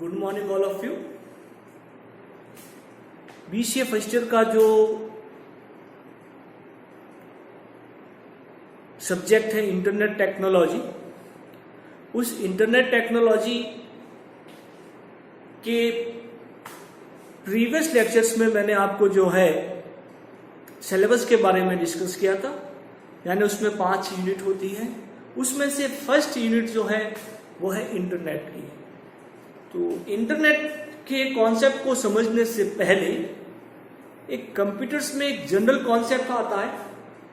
Good morning all of you. BCA first year का जो subject है इंटरनेट टेक्नोलॉजी, उस इंटरनेट टेक्नोलॉजी के प्रीवियस लेक्चर्स में मैंने आपको जो है सिलेबस के बारे में डिस्कस किया था। यानी उसमें 5 यूनिट होती है, उसमें से फर्स्ट यूनिट जो है वो है इंटरनेट की। तो इंटरनेट के कॉन्सेप्ट को समझने से पहले एक कंप्यूटर्स में एक जनरल कॉन्सेप्ट आता है,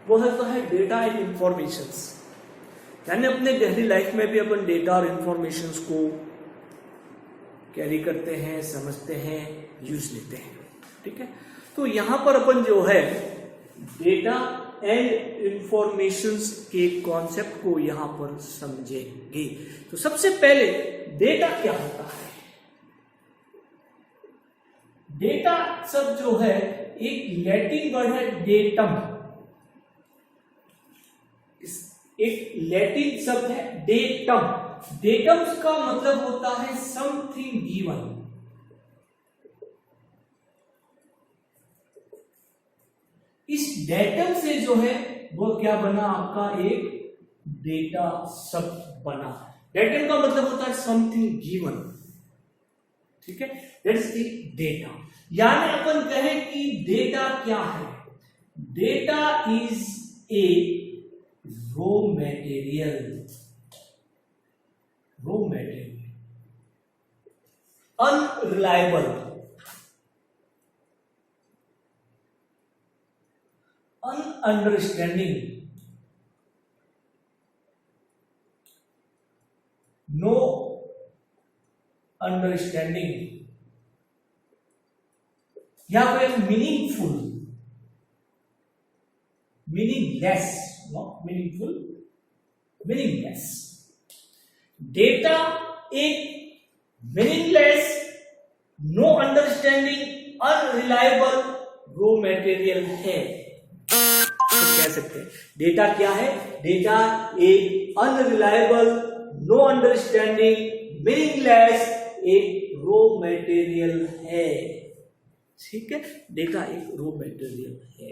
वो है डेटा एंड इंफॉर्मेशंस। यानी अपने डेली लाइफ में भी अपन डेटा और इंफॉर्मेशंस को कैरी करते हैं, समझते हैं, यूज लेते हैं। ठीक है, तो यहां पर अपन जो है डेटा एंड इंफॉर्मेशंस के कॉन्सेप्ट को यहां पर समझेंगे। तो सबसे पहले डेटा क्या होता है? डेटा सब जो है एक लैटिन वर्ड है डेटम, एक लैटिन शब्द है डेटम। डेटम का मतलब होता है समथिंग गिवन। इस डेटम से जो है वो क्या बना, आपका एक डेटा शब्द बना। डेटम का मतलब होता है समथिंग गिवन। ठीक है, दैट्स द डेटा। यानी अपन कहें कि डेटा क्या है? Data is a raw material, unreliable, un-understanding, no understanding, या फिर meaningful, meaningless, not meaningful, meaningless. Data एक meaningless, no understanding, unreliable raw material है। तो कह सकते हैं डेटा क्या है? डेटा एक अनरिलायबल, नो अंडरस्टैंडिंग, मीनिंगलेस एक रॉ मटेरियल है। ठीक है, डेटा एक रॉ मटेरियल है।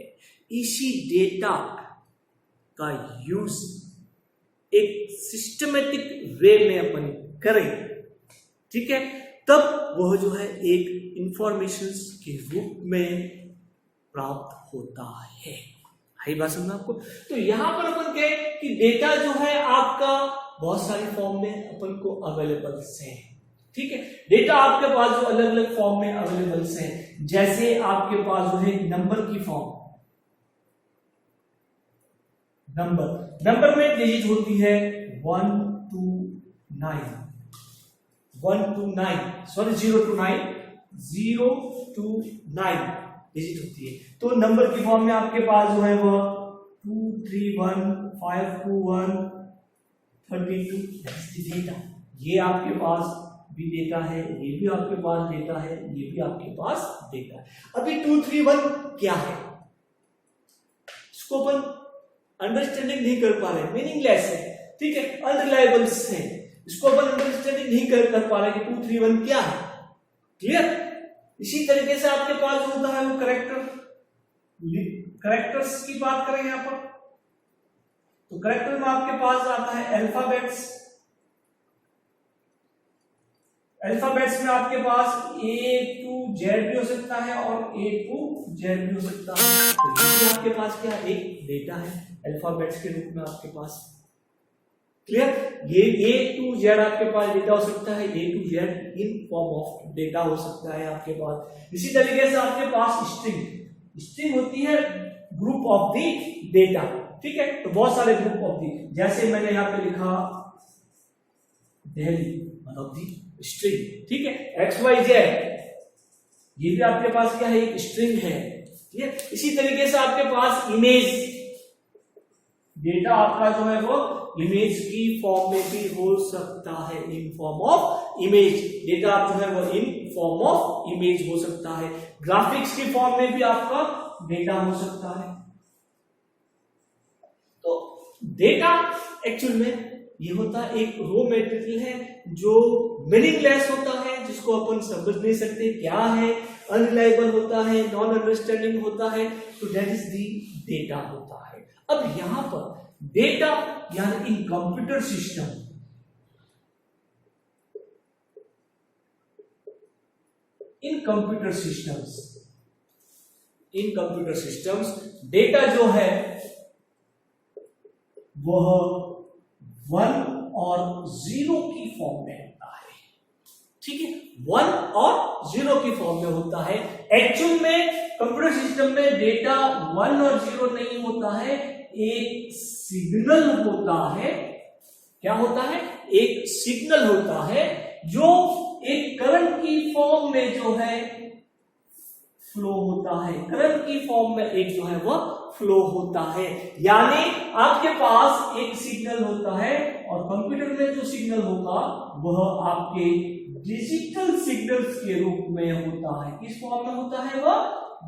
इसी डेटा का यूज एक सिस्टमेटिक वे में अपन करें, ठीक है, तब वह जो है एक इंफॉर्मेशन के रूप में प्राप्त होता है। हाई बात समझना आपको। तो यहां पर अपन कहें कि डेटा जो है आपका बहुत सारी फॉर्म में अपन को अवेलेबल है। ठीक है, डेटा आपके पास जो अलग अलग फॉर्म में अवेलेबल है, जैसे आपके पास जो है नंबर की फॉर्म, नंबर में डिजिट होती है 1 to 9, 0 to 9 डिजिट होती है। तो नंबर की फॉर्म में आपके पास जो है वो 2 3 1 5 2 1 32 डेटा। ये आपके पास भी डेटा है, ये भी आपके पास डेटा है, ये भी आपके पास डेटा है। अभी 2 3 1 क्या है, इसको अपन अंडरस्टैंडिंग नहीं कर पा रहे, मीनिंगलेस है। ठीक है, अनरिलायबल है, इसको अपन अंडरस्टैंडिंग नहीं कर पा रहे कि 2 3 1 क्या है। क्लियर? इसी तरीके से आपके पास जो होता है वो करेक्टर्स की बात करें यहां पर, तो करेक्टर में आपके पास आता है अल्फाबेट्स। अल्फाबेट्स में आपके पास A to Z भी हो सकता है और A to Z भी हो सकता है। तो ये आपके पास क्या एक डेटा है अल्फाबेट्स के रूप में आपके पास। क्लियर? ये A to Z आपके पास डेटा हो सकता है, A to Z in form of data हो सकता है आपके पास। इसी तरीके से आपके पास स्ट्रिंग होती है ग्रुप ऑफ द डेटा। ठीक है, तो बहुत सारे ग्रुप ऑफ दी, जैसे मैंने यहां पे लिखा दिल्ली, मतलब दी स्ट्रिंग। ठीक है, XYZ ये भी आपके पास क्या है, एक स्ट्रिंग है। ठीक है, इसी तरीके से आपके पास इमेज डेटा आपका जो है वो इमेज की फॉर्म में भी हो सकता है, इन फॉर्म ऑफ इमेज डेटा आप जो है वो इन फॉर्म ऑफ इमेज हो सकता है। ग्राफिक्स की फॉर्म में भी आपका डेटा हो सकता है। तो डेटा एक्चुअल में ये होता है एक रो मटेरियल है जो मीनिंगलेस होता है, जिसको अपन समझ नहीं सकते क्या है, अनरिलायबल होता है, नॉन अंडरस्टैंडिंग होता है, तो दैट इज दी डेटा होता है। अब यहां पर डेटा यानी इन कंप्यूटर सिस्टम, इन कंप्यूटर सिस्टम्स डेटा जो है वह 1 और 0 की फॉर्म में होता है। ठीक है, 1 और 0 की फॉर्म में होता है। एक्चुअल में कंप्यूटर सिस्टम में डेटा 1 और 0 नहीं होता है, एक सिग्नल होता है। क्या होता है? एक सिग्नल होता है जो एक करंट की फॉर्म में जो है फ्लो होता है। करंट की फॉर्म में एक जो है वह फ्लो होता है, यानी आपके पास एक सिग्नल होता है और कंप्यूटर में जो सिग्नल होगा वह आपके डिजिटल सिग्नल्स के रूप में होता है। किस फॉर्म में होता है? वह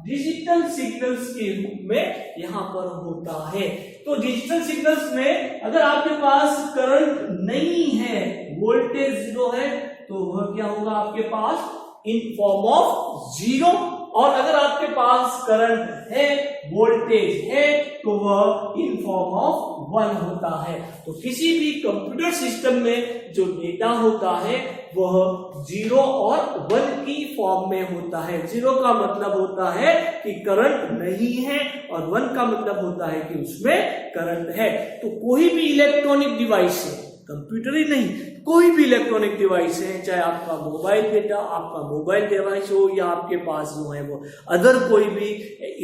डिजिटल सिग्नल्स के रूप में यहां पर होता है। तो डिजिटल सिग्नल्स में अगर आपके पास करंट नहीं है, वोल्टेज 0 है, तो वह क्या होगा आपके पास? इन फॉर्म ऑफ 0। और अगर आपके पास करंट है, वोल्टेज है, तो वह इन फॉर्म ऑफ 1 होता है। तो किसी भी कंप्यूटर सिस्टम में जो डेटा होता है वह 0 और 1 की फॉर्म में होता है। 0 का मतलब होता है कि करंट नहीं है और 1 का मतलब होता है कि उसमें करंट है। तो कोई भी इलेक्ट्रॉनिक डिवाइस है, कंप्यूटर ही नहीं, कोई भी इलेक्ट्रॉनिक डिवाइस है, चाहे आपका मोबाइल डेटा, आपका मोबाइल डिवाइस हो या आपके पास जो है वो अदर कोई भी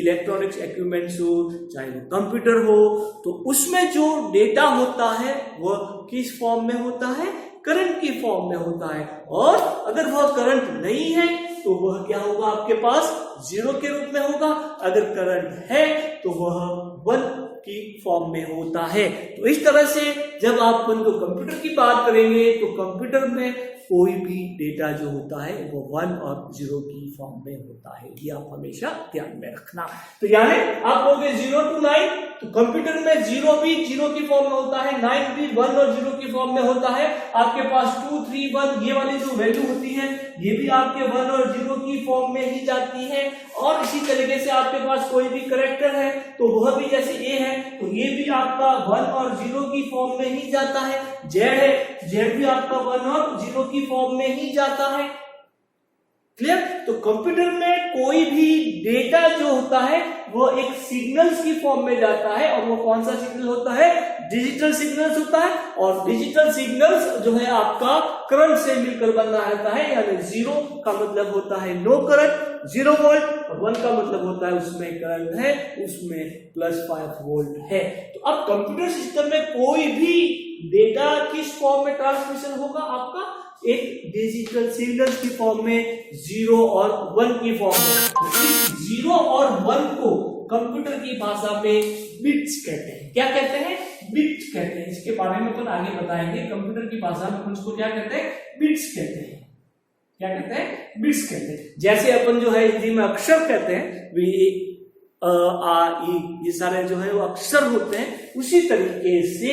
इलेक्ट्रॉनिक्स इक्विपमेंट्स हो, चाहे वो कंप्यूटर हो, तो उसमें जो डेटा होता है वह किस फॉर्म में होता है? करंट की फॉर्म में होता है। और अगर वह करंट नहीं है तो वह क्या होगा आपके पास? 0 के रूप में होगा। अगर करंट है तो वह 1 की फॉर्म में होता है। तो इस तरह से जब आप कंप्यूटर की बात करेंगे तो कंप्यूटर में कोई भी डेटा जो होता है वो 1 और 0 की फॉर्म में होता है। ये आप हमेशा ध्यान में रखना। तो यानी आप कहोगे 0 to 9, तो कंप्यूटर में 0 भी 0 की फॉर्म में होता है, 9 भी 1 और 0 की फॉर्म में होता है। आपके पास 2, 3, 1 ये वाली जो वैल्यू होती है ये भी आपके 1 और 0 की फॉर्म में ही जाती है। और इसी तरीके से आपके पास कोई भी कैरेक्टर है तो वह भी जैसे ए है तो ये भी आपका 1 और 0 की फॉर्म में ही जाता है। जेड है, जेड भी आपका 1 और 0 की फॉर्म में ही जाता है। क्लियर? तो कंप्यूटर में कोई भी डेटा जो होता है वो एक सिग्नल्स की फॉर्म में जाता है। और वो कौन सा सिग्नल होता है? डिजिटल सिग्नल्स होता है। और डिजिटल सिग्नल्स जो है आपका करंट से मिलकर बना रहता है। यानी 0 का मतलब होता है नो करंट, 0 वोल्ट, और 1 का मतलब होता है उसमें करंट है, उसमें +5 वोल्ट है। तो अब कंप्यूटर सिस्टम में कोई भी डेटा किस फॉर्म में ट्रांसमिशन होगा? आपका एक डिजिटल सिग्नल्स की फॉर्म में, 0 और 1 की फॉर्म में। 0 और 1 को कंप्यूटर की भाषा में बिट्स कहते हैं। क्या कहते हैं? बिट्स कहते हैं। इसके बारे में अपन आगे बताएंगे। कंप्यूटर की भाषा में अपन उसको क्या कहते हैं? बिट्स कहते हैं। क्या कहते हैं? बिट्स कहते हैं। जैसे अपन जो है हिंदी में अक्षर कहते हैं, ये सारे जो है वो अक्षर होते हैं। उसी तरीके से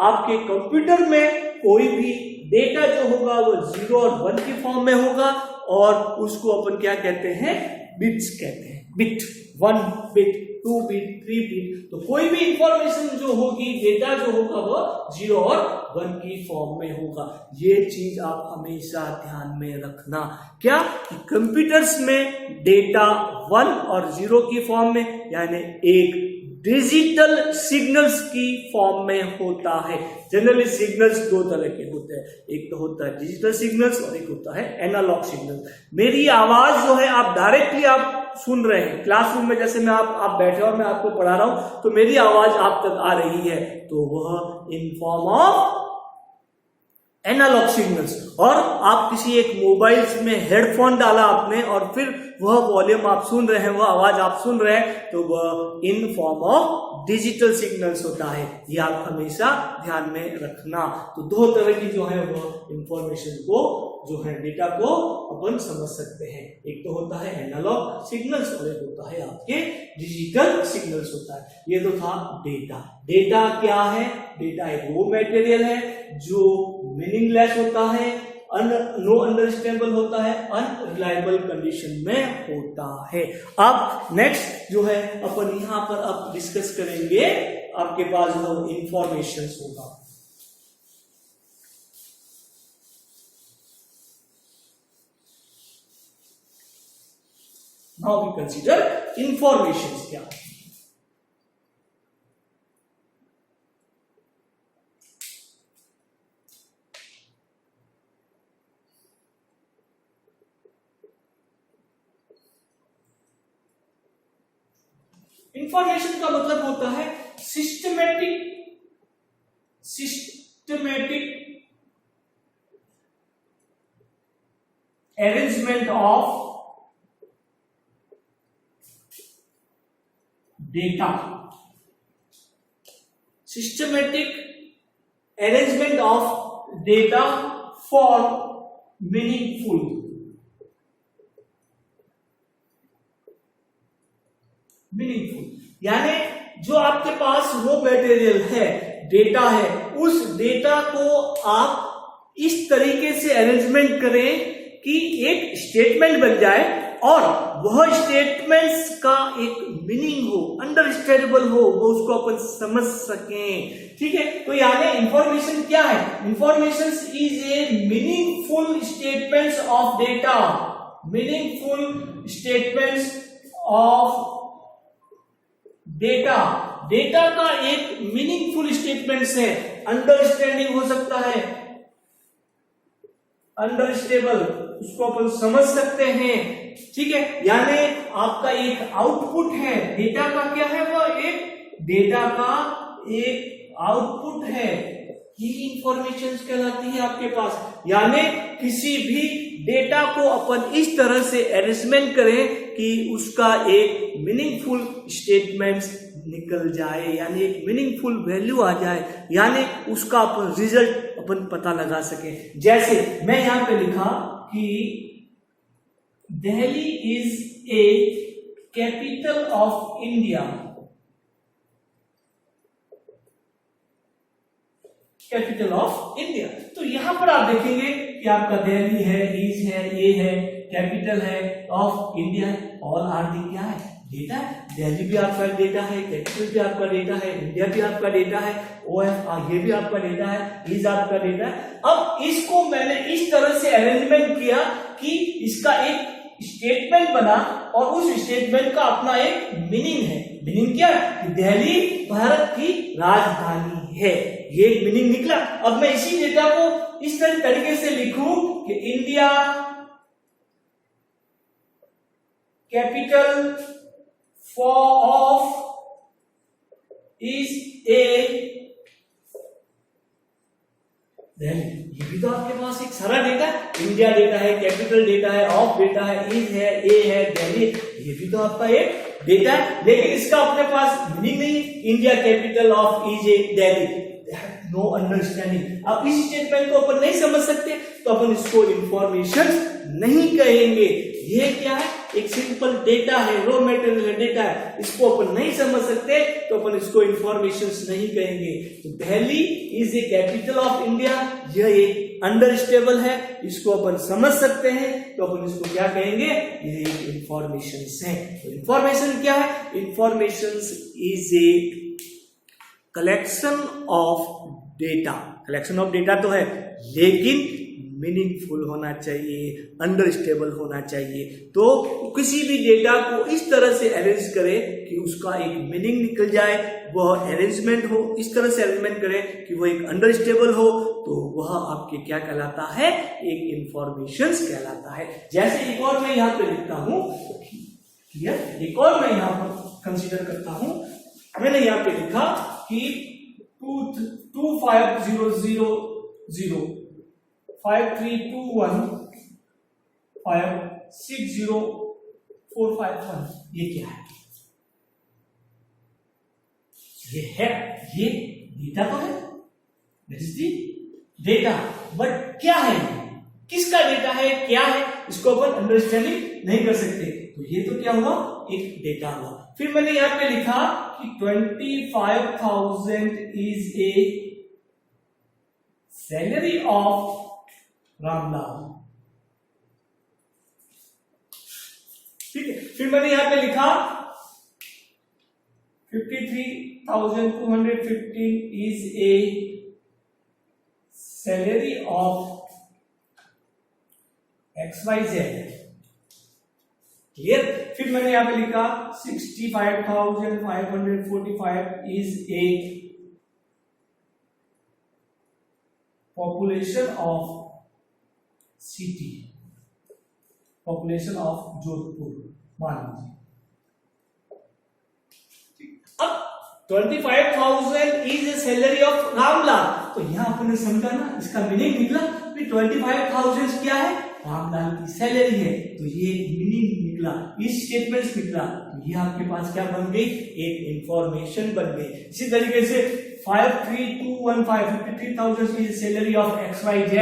आपके कंप्यूटर में कोई भी डेटा जो होगा वो 0 और 1 की फॉर्म में होगा और उसको अपन क्या कहते हैं? बिट्स कहते हैं। Bit 1 bit, 2 bit, 3 bit. तो कोई भी इंफॉर्मेशन जो होगी, डेटा जो होगा वो 0 और 1 की फॉर्म में होगा। ये चीज आप हमेशा ध्यान में रखना। क्या? कि कंप्यूटर्स में डेटा 1 और 0 की फॉर्म में, यानी एक डिजिटल सिग्नल्स की फॉर्म में होता है। जनरली सिग्नल्स 2 तरह के होते हैं, एक तो होता है डिजिटल सिग्नल्स और एक होता है एनालॉग सिग्नल। मेरी आवाज जो है आप डायरेक्टली आप सुन रहे हैं क्लासरूम में, जैसे मैं आप बैठे और मैं आपको पढ़ा रहा हूं तो मेरी आवाज आप तक आ रही है, तो वह in form of analogue signals, और आप किसी एक मोबाइल्स में हेडफोन डाला आपने और फिर वह वॉल्यूम आप सुन रहे हैं, वह आवाज आप सुन रहे हैं, तो वह in form of digital signals होता है। ये आप हमेशा ध्यान में रखना। तो दो तरह की जो है वो इंफॉर्मेशन को जो है डेटा को अपन समझ सकते हैं। एक तो होता है एनालॉग सिग्नल्स और एक होता है आपके डिजिटल सिग्नल्स होता है। ये तो था डेटा। डेटा क्या है? डेटा एक वो मटेरियल है जो मीनिंगलेस होता है, नो अंडरस्टैंडेबल होता है, अनरिलायबल कंडीशन में होता है। अब नेक्स्ट जो है अपन यहां पर अब डिस्कस करेंगे, आपके पास जो इंफॉर्मेशन होगा। Now we consider informations क्या है। इंफॉर्मेशन का मतलब होता है systematic arrangement of data, systematic arrangement of data for meaningful, यानी जो आपके पास वो मटेरियल है, डेटा है, उस डेटा को आप इस तरीके से अरेंजमेंट करें कि एक स्टेटमेंट बन जाए और वह स्टेटमेंट्स का एक मीनिंग हो, अंडरस्टैंडेबल हो, वो उसको अपन समझ सकें। ठीक है, तो यानी इंफॉर्मेशन क्या है? Information is a meaningful statements of data, meaningful statements of data. Data का एक मीनिंगफुल स्टेटमेंट्स है, अंडरस्टैंडिंग हो सकता है, अंडरस्टेबल, उसको अपन समझ सकते हैं। ठीक है, यानी आपका एक आउटपुट है, डेटा का क्या है? वो एक डेटा का एक आउटपुट है, ये इंफॉर्मेशन कहलाती है आपके पास। यानी किसी भी डेटा को अपन इस तरह से अरेंजमेंट करें कि उसका एक मीनिंगफुल स्टेटमेंट्स निकल जाए, यानी एक मीनिंगफुल वैल्यू आ जाए, यानी उसका अपन रिजल्ट अपन पता लगा सके। जैसे मैं यहां पे लिखा कि Delhi is a capital of India, capital of India. तो यहां पर आप देखेंगे कि आपका दिल्ली है, इज है, ए है, कैपिटल है, ऑफ इंडिया है, ऑल आर दी क्या है? डेटा। दिल्ली भी आपका डेटा है, कैपिटल भी आपका डेटा है, इंडिया भी आपका डेटा है, OF ये भी आपका डेटा है, इज आपका डेटा है। अब इसको मैंने इस तरह से अरेंजमेंट किया कि इसका एक स्टेटमेंट बना और उस स्टेटमेंट का अपना एक मीनिंग है। मीनिंग क्या है? दिल्ली भारत की राजधानी है, ये एक मीनिंग निकला। अब मैं इसी डेटा को इस तरीके से लिखूं कि India capital of is a Delhi. ये भी तो आपके पास एक सारा डेटा है, इंडिया डेटा है, कैपिटल डेटा है, ऑफ डेटा है, इज है, ए है, दिल्ली, ये भी तो आपका एक डेटा है। लेकिन इसका अपने पास मीनिंग नहीं, India capital of is a Delhi, no understanding. अब इस स्टेटमेंट को अपन नहीं समझ सकते तो अपन इसको इंफॉर्मेशन नहीं कहेंगे। ये क्या है? एक सिंपल डेटा है, रॉ मटेरियल डेटा है, इसको अपन नहीं समझ सकते तो अपन इसको इंफॉर्मेशंस नहीं कहेंगे। तो Delhi is a capital of India, यह एक अंडरस्टेबल है, इसको अपन समझ सकते हैं तो अपन इसको क्या कहेंगे? ये एक इंफॉर्मेशंस है। तो इंफॉर्मेशन क्या है? Informations is a collection of data. Collection of data तो है लेकिन मीनिंगफुल होना चाहिए, अंडरस्टेबल होना चाहिए। तो किसी भी डेटा को इस तरह से अरेंज करें कि उसका एक मीनिंग निकल जाए, वह अरेंजमेंट हो, इस तरह से अरेंजमेंट करें कि वह एक अंडरस्टेबल हो, तो वह आपके क्या कहलाता है? एक इंफॉर्मेशंस कहलाता है। जैसे एक और मैं यहाँ पे लिखता हूं, एक और मैं यहाँ पर कंसीडर करता हूं, मैंने यहाँ पे लिखा कि 2500 53215604551 ये क्या है? ये है, ये डेटा तो है, this is the data, but क्या है, किसका डेटा है, क्या है, इसको अपन अंडरस्टैंडिंग नहीं कर सकते। तो ये तो क्या हुआ, एक डेटा हुआ। फिर मैंने यहां पे लिखा कि 25,000 is a salary of Ramlal, ठीक है। फिर मैंने यहां पे लिखा 53,215 is a salary of XYZ, clear. फिर मैंने यहां पे लिखा 65,545 is a population of city, population of Jodhpur, मान लीजिए। अब 25,000 is a salary of Ramlal, तो यहां आपने समझा ना, इसका मीनिंग निकला कि 25,000 क्या है, रामलाल की सैलरी है। तो ये मीनिंग निकला, इस स्टेटमेंट निकला, तो ये आपके पास क्या बन गई, एक इंफॉर्मेशन बन गई। इसी तरीके से 53,000 की सैलरी ऑफ XYZ,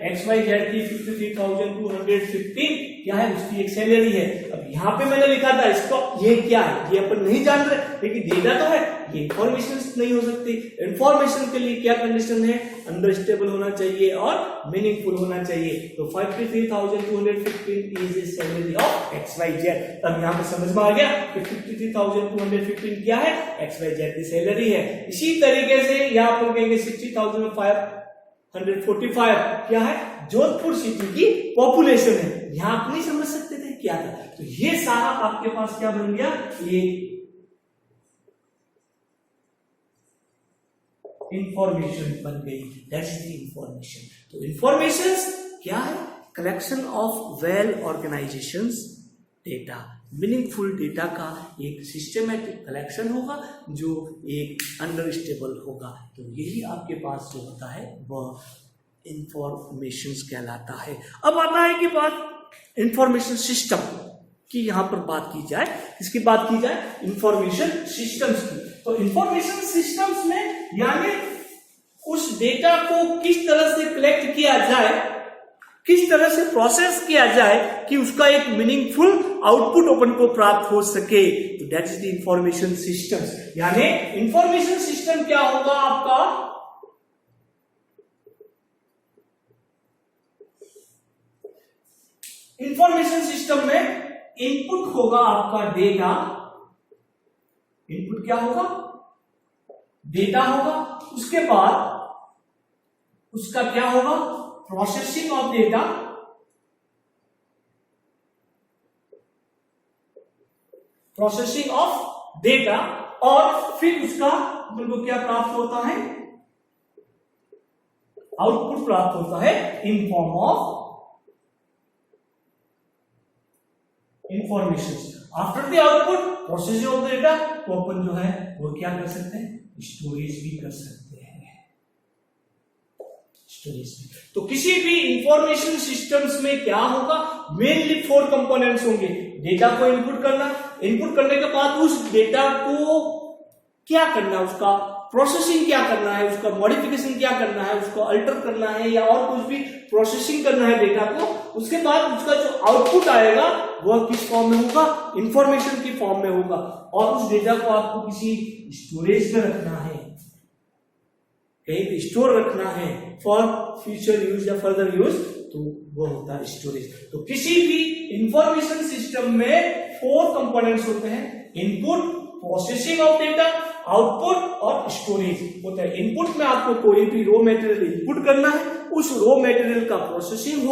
XYZ की 53,215 क्या है, उसकी एक सैलरी है। अब यहाँ पे मैंने लिखा था इसको, ये क्या है, ये अपन नहीं जान रहे, लेकिन डेटा तो है, ये इंफॉर्मेशन नहीं हो सकती। इंफॉर्मेशन के लिए क्या कंडीशन है, अंडरस्टैंडेबल होना चाहिए और मीनिंगफुल होना चाहिए। तो 53,215 is a salary of XYZ। तब यहाँ पे समझ में आ गया कि 53,215 क्या है, XYZ की सैलरी है। इसी तरीके से यहाँ पर कहेंगे 60,545 क्या है, जोधपुर सिटी की पॉपुलेशन है। यहां आप नहीं समझ सकते थे क्या था, तो ये सारा आपके पास क्या बन गया, ये इंफॉर्मेशन बन गई, दैट्स द इंफॉर्मेशन। तो इंफॉर्मेशन क्या है, collection of well organisations data, meaningful data का एक सिस्टमैटिक कलेक्शन होगा जो एक अंडरस्टैंडेबल होगा। तो यही आपके पास जो होता है वह इंफॉर्मेशन कहलाता है। अब आता है कि बात इंफॉर्मेशन सिस्टम की, यहां पर बात की जाए, किसकी बात की जाए, इंफॉर्मेशन सिस्टम्स की। तो इंफॉर्मेशन सिस्टम्स में यानी उस डेटा को किस तरह से कलेक्ट किया जाए, किस तरह से प्रोसेस किया जाए कि उसका एक मीनिंगफुल आउटपुट अपन को प्राप्त हो सके। तो that is the information systems. यानी इंफॉर्मेशन सिस्टम क्या होगा आपका, इंफॉर्मेशन सिस्टम में इनपुट होगा आपका डेटा, इनपुट क्या होगा, डेटा होगा। उसके बाद उसका क्या होगा, processing of data, processing of data, और फिर उसका अपन को क्या प्राप्त होता है, आउटपुट प्राप्त होता है इन form of information. After the output processing of data को अपन जो है वो क्या कर सकते हैं, स्टोरेज भी कर सकते हैं, स्टोरेज भी। तो किसी भी इंफॉर्मेशन सिस्टम्स में क्या होगा, मेनली 4 कंपोनेंट्स होंगे। डेटा को इनपुट करना, इनपुट करने के बाद उस डेटा को क्या करना, उसका प्रोसेसिंग क्या करना है, उसका मॉडिफिकेशन क्या करना है, उसको अल्टर करना है या और कुछ भी प्रोसेसिंग करना है डेटा को। उसके बाद उसका जो आउटपुट आएगा वह किस फॉर्म में होगा, इंफॉर्मेशन की फॉर्म में होगा। और उस डेटा को आपको किसी स्टोरेज में रखना है, कहीं पे स्टोर रखना है फॉर फ्यूचर यूज या फर्दर यूज, तो वो होता है स्टोरेज। तो किसी भी इंफॉर्मेशन सिस्टम में 4 कंपोनेंट्स होते हैं, input, processing of data, output और स्टोरेज होता है। इनपुट में आपको कोई भी रॉ मटेरियल इनपुट करना है, उस रॉ मटेरियल का प्रोसेसिंग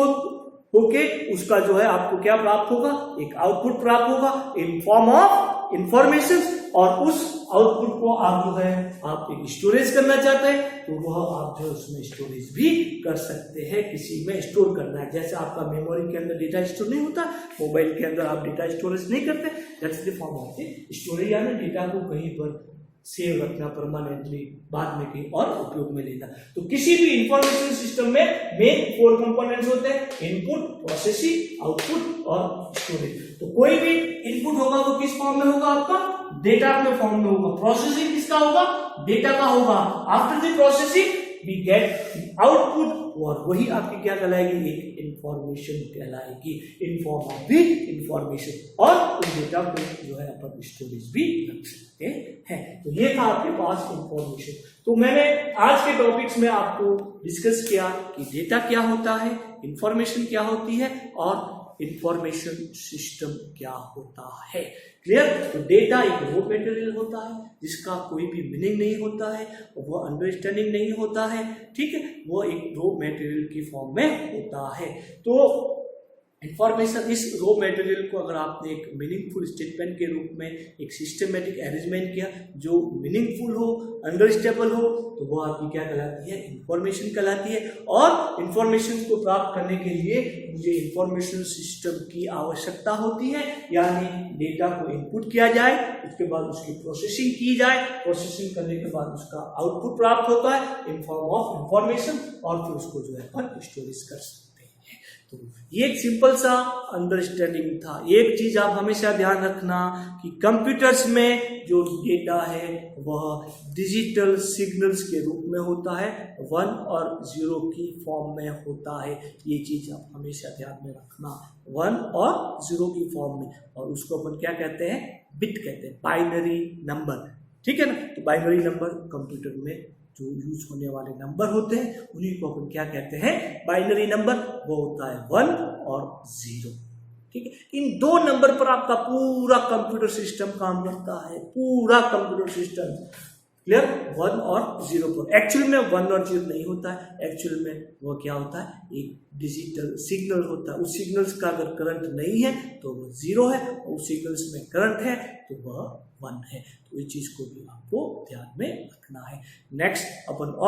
होके उसका जो है आपको क्या प्राप्त होगा, एक आउटपुट प्राप्त होगा इन फॉर्म ऑफ इंफॉर्मेशन। और उस आउटपुट को आप जो है आप एक स्टोरेज करना चाहते हैं तो वह आप जो उसमें स्टोरेज भी कर सकते हैं, किसी में स्टोर करना है। जैसे आपका मेमोरी के अंदर डेटा स्टोर नहीं होता, मोबाइल के अंदर आप डेटा स्टोरेज नहीं करते, that's the form of the storage. यानी डेटा को कहीं पर सेव रखना परमानेंटली, बाद में कहीं और उपयोग में लेना। तो किसी भी इंफॉर्मेशन सिस्टम में मेन 4 कंपोनेंट्स होते हैं, इनपुट, प्रोसेसिंग, आउटपुट और स्टोरेज। तो कोई भी इनपुट होगा वो किस फॉर्म में होगा, आपका डेटा के फॉर्म में होगा। प्रोसेसिंग किसका होगा, डेटा का होगा। After the processing we get output, और वही आपकी क्या कहलाएगी, एक इंफॉर्मेशन कहलाएगी, in form of the information. और उस डेटा को जो है अपन स्टोरेज भी रख सकते हैं। तो ये था आपके पास इंफॉर्मेशन। तो मैंने आज के टॉपिक्स में आपको डिस्कस किया कि डेटा क्या होता है, इंफॉर्मेशन क्या होती है और इंफॉर्मेशन सिस्टम क्या होता है। क्लियर। तो डेटा एक रॉ मटेरियल होता है जिसका कोई भी मीनिंग नहीं होता है, वो अंडरस्टैंडिंग नहीं होता है, ठीक है, वो एक रॉ मटेरियल की फॉर्म में होता है। तो इंफॉर्मेशन, इस रॉ मटेरियल को अगर आपने एक मीनिंगफुल स्टेटमेंट के रूप में एक सिस्टमेटिक अरेंजमेंट किया जो मीनिंगफुल हो, अंडरस्टैंडेबल हो, तो वो आपकी क्या कहलाती है, इंफॉर्मेशन कहलाती है। और इंफॉर्मेशन को प्राप्त करने के लिए मुझे इंफॉर्मेशन सिस्टम की आवश्यकता होती है, यानी डेटा को इनपुट किया जाए, उसके बाद उसकी प्रोसेसिंग की जाए, प्रोसेसिंग करने के बाद उसका आउटपुट प्राप्त होता है इन फॉर्म ऑफ इंफॉर्मेशन, और फिर उसको जो है अपन स्टोरेज कर सकते हैं। तो ये एक सिंपल सा अंडरस्टैंडिंग था। एक चीज आप हमेशा ध्यान रखना कि कंप्यूटर्स में जो डेटा है वह डिजिटल सिग्नल्स के रूप में होता है, 1 और 0 की फॉर्म में होता है। ये चीज आप हमेशा ध्यान में रखना, 1 और 0 की फॉर्म में, और उसको अपन क्या कहते हैं, बिट कहते हैं, बाइनरी नंबर, ठीक है ना। तो बाइनरी नंबर कंप्यूटर में जो यूज होने वाले नंबर होते हैं उन्हीं को अपन क्या कहते हैं, बाइनरी नंबर। वो होता है 1 और 0, ठीक है। इन 2 नंबर पर आपका पूरा कंप्यूटर सिस्टम काम करता है, पूरा कंप्यूटर सिस्टम। क्लियर। 1 और 0 पर एक्चुअल में 1 और 0 नहीं होता है, एक्चुअल में वो क्या होता है, एक डिजिटल सिग्नल होता है। उस सिग्नल्स का अगर करंट नहीं है तो वो 0 है, और उस सिग्नल्स में करंट है तो वह 1 है। तो ये चीज को भी आपको ध्यान में रखना है। नेक्स्ट अपन